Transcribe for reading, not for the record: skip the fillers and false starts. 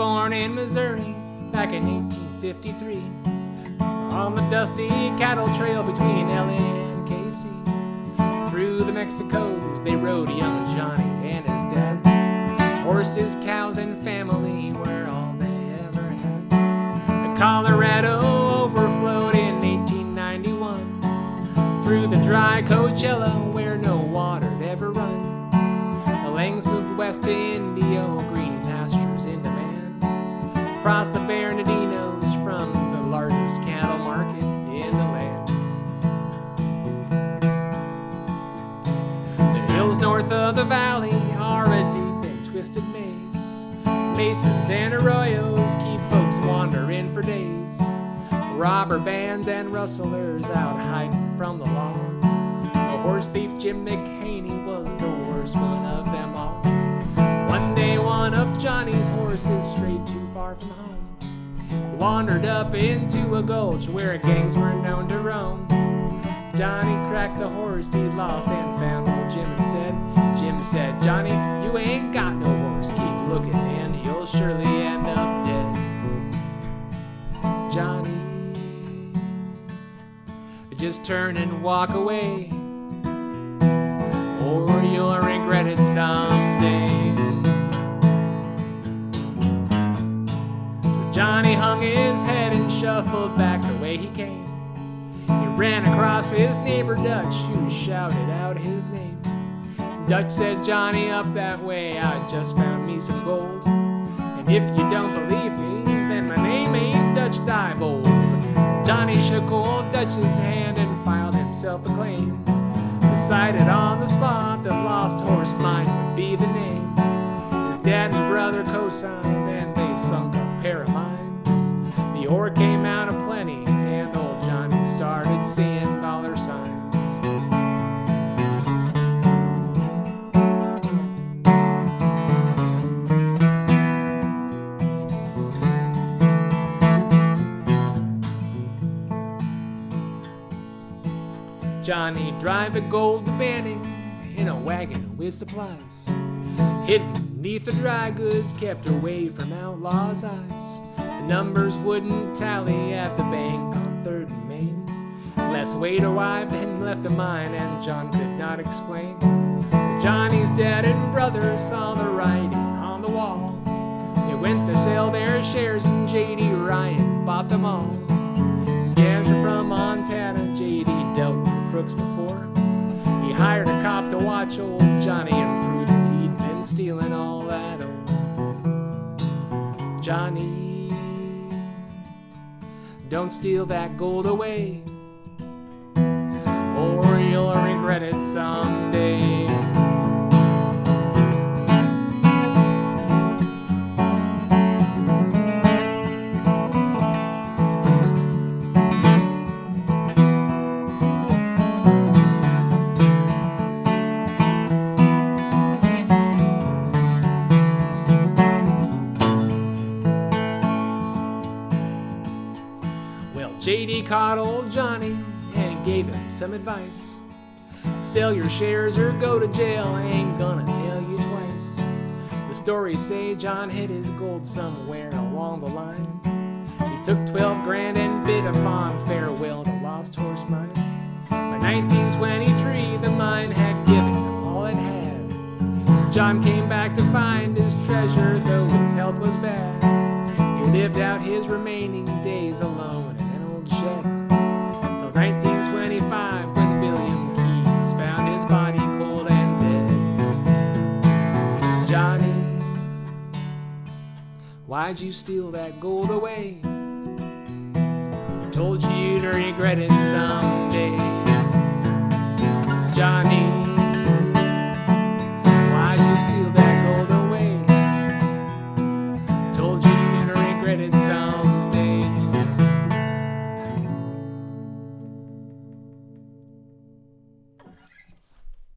born in Missouri back in 1853 on the dusty cattle trail between LA and KC. Through the Mexicos they rode young Johnny and his dad. Horses, cows, and family were all they ever had. The Colorado overflowed in 1891 through the dry Coachella where no water'd ever run. The Langs moved west to Indio, green pastures in demand. Crossed the Bernardinos from the largest cattle market in the land. The hills north of the valley are a deep and twisted maze. Mesas and arroyos keep folks wandering for days. Robber bands and rustlers out hiding from the law. The horse thief Jim McHaney was the worst one of them all. One day one of Johnny's horses strayed too far from home, wandered up into a gulch where gangs were known to roam. Johnny cracked the horse he lost and found old Jim instead. Jim said, "Johnny, you ain't got no horse. Keep looking and you'll surely end up dead." Johnny, just turn and walk away, or you'll regret it someday. So Johnny hung his head and shuffled back the way he came. He ran across his neighbor Dutch, who shouted out his name. Dutch said, "Johnny, up that way, I just found me some gold. And if you don't believe me, then my name ain't Dutch Diebold." Johnny shook old Dutch's hand and filed himself a claim. Decided on the spot that Lost Horse Mine would be the name. His dad and brother co-signed and they sunk a pair of mines. The ore came out of plenty and old Johnny started seeing dollar signs. Johnny drive the gold to Banning in a wagon with supplies. Hidden beneath the dry goods, kept away from outlaws' eyes. The numbers wouldn't tally at the bank on 3rd and Main. Less weight arrived than left the mine, and John could not explain. Johnny's dad and brother saw the writing on the wall. They went to sell their shares, and J.D. Ryan bought them all. Gangster from Montana, J.D. dealt with crooks before. He hired a cop to watch old Johnny and proved he'd been stealing all that ore. Johnny, don't steal that gold away, or you'll regret it someday. J.D. caught old Johnny and gave him some advice. Sell your shares or go to jail, I ain't gonna tell you twice. The stories say John hid his gold somewhere along the line. He took 12 grand and bid a fond farewell to Lost Horse Mine. By 1923 the mine had given him all it had. John came back to find his treasure, though his health was bad. He lived out his remaining days alone in an old shed, until 1925 when William Keyes found his body cold and dead. Johnny, why'd you steal that gold away? I told you to regret it someday. Johnny,